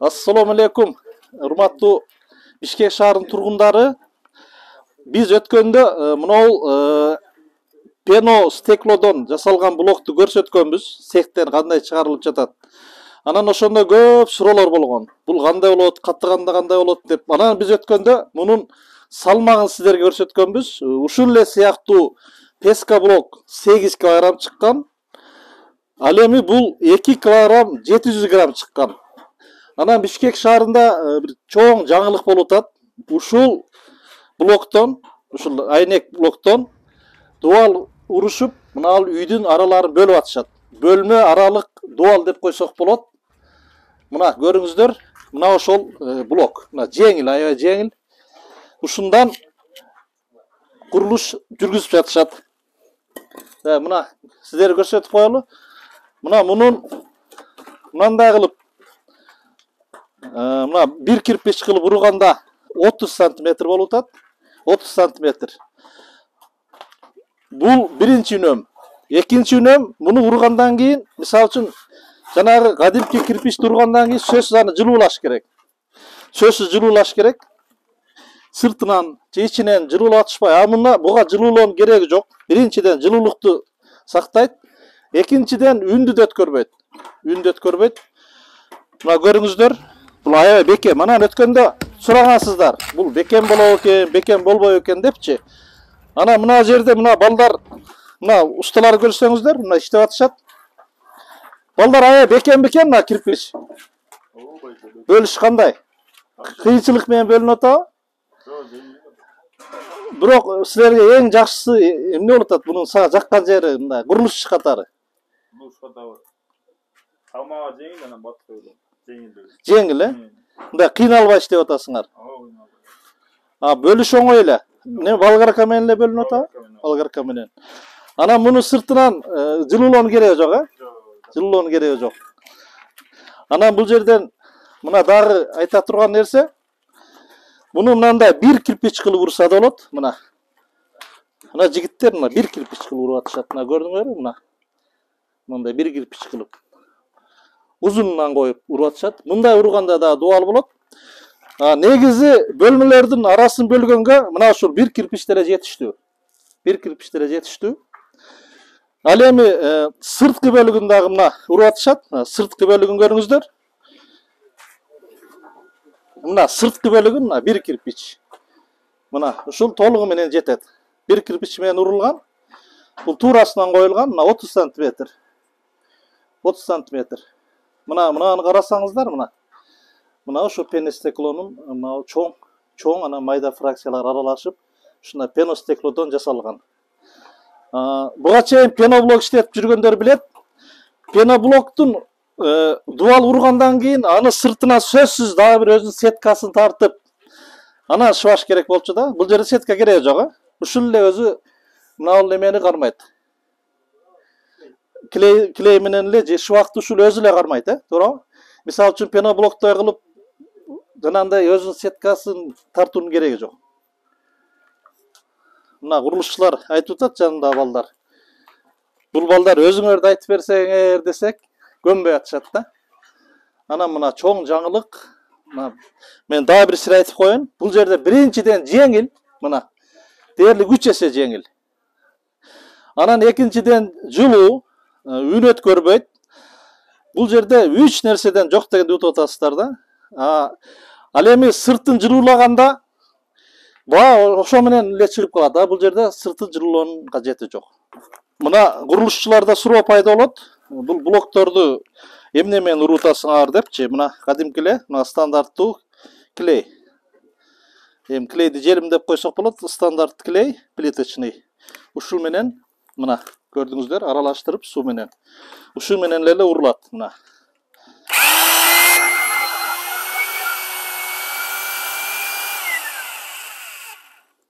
Assalamu alaikum. Урматтуу Бишкек шаарынын тургундары. Биз өткөндө мынау пено стеклодон жасалган блокту көрсөткөнбүз. Цехтен кандай чыгарылып жатат. Анан ошондо көп суроолор болгон. Бул кандай болот, каттыганда кандай болот деп. Анан биз өткөндө мунун салмагын сиздерге көрсөткөнбүз. Ушул эле сыяктуу песка блок 8 кг чыккан. Ал эми бул 2 кг 700 грамм чыккан. Анан Бишкек шаарында бир чоң жаңылык болуп атат. Ушул блоктон, ушул айнек блоктон дуал урушуп, мына үйдүн араларын бөлүп атышат. Бөлмө аралык дуал деп койсок болот. Мына көрүңүздөр, мына ошол блок. Мына жеңил, аябай жеңил. Ушундан курулуш жүргүзүп жатышат. Мына сиздерге көрсөтүп коелу. Мына мунун мындай кылып мына бир кирпич кылып урганда 30 сантиметр болуп атат. 30 сантиметр. Бул биринчи үнөм. Экинчи үнөм, муну ургандан кийин, мисалы үчүн жанагы кадимки кирпичти ургандан кийин сөзсүз аны жылуулаш керек. Сөзсүз жылуулаш керек. Сыртынан же ичинен жылуулап атышпай, буга жылуулоонун кереги жок. Биринчиден жылуулукту сактайт. Экинчиден үндү да өткөрбөйт. Үндү өткөрбөйт. Мына көрүңүздөр. Бул аябай бекем. Анан өткөндө сурагансыздар. Бул бекем болобу экен, бекем болбойбу экен депчи. Ана мына жерде мына балдар, мына усталар көрсөңүздөр, мына иштеп атышат. Балдар аябай бекем мына кирпич. Бөлүш кандай? Кыйынчылык менен бөлүнүп атабы? Бирок силерге эң жакшысы эмне болуп атат? Мунун сага жаккан жери мындай курулуш катары. Салмага жеңил, анан баткы жеңил. Жеңил, мындай кыйналбай иштеп атасыңар. Бөлүш оңой эле. Не болгарка менен эле бөлүнүп атабы? Болгарка менен. Анан муну сыртынан жылуулоонун кереги жок, Жылуулоонун кереги жок. Анан бул жерден мына дагы айта турган нерсе, муну мындай бир кирпич кылып урса да болот, мына. Мына жигиттер мына бир кирпич кылып уруп атышат. Мына көрдүңөрбү, мына. Мындай бир кирпич кылып. Узунунан коюп уруп атышат. Мындай урганда да дуал болот. Негизи бөлмөлөрдүн арасын бөлгөнгө мына ушул бир кирпич деле жетиштүү. Бир кирпич деле жетиштүү. Ал эми сырткы бөлүгүн дагы мына уруп атышат. Сырткы бөлүгүн көрүңүздөр. Мына сырткы бөлүгүн мына бир кирпич. Мына ушул толугу менен жетет. Бир кирпич менен урулган. Бул туурасынан коюлган, мына 30 сантиметр. 30 сантиметр. Мынаны карасаңыздар, мына. Мына ошо пеностеклонун мына чоң анан майда фракциялар аралашып, ушундай пеностеклодон жасалган. Буга чейин пеноблок иштетип жүргөндөр билет. Пеноблоктун дуал ургандан кийин аны сыртына сөзсүз дагы бир өзүнүн сеткасын тартып, анан шыбаш керек болчу да. Бул жерде сетка кереги жок, Ушул эле өзү мына бул эмени кармайт. Клей менен эле же шыбакты ушул өзү эле кармайт, туурабы? Мисалы үчүн пеноблоктой кылып жанагындай өзүнүн сеткасын тартуунун кереги жок. Мына курулушчулар айтып атат жанында балдар. Бул балдар өзүңөрдү айтып берсеңер десек, көнбөй атышат да. Анан мына чоң жаңылык. Мен дагы бир сир айтып коеюн. Бул жерде биринчиден жеңил, мына дээрлик 3 эсе жеңил. Анан экинчиден жылуу, үн өткөрбөйт. Бул жерде 3 нерседен жок дегенди утуп атасыздар да. Ал эми сыртын жылуулаганда ошо менен эле чыгып калат. Бул жерде сыртын жылуулоонун кажети жок. Мына курулушчуларда суроо пайда болот. Бул блокторду эмне менен урутасыңар депчи. Мына кадимки эле, мына стандарттуу клей. Клейди желим деп койсок болот. Стандарт клей, плиточный. Ушул менен мына көрдүңүздөр, аралаштырып суу менен. Ушул менен эле урулат, мына.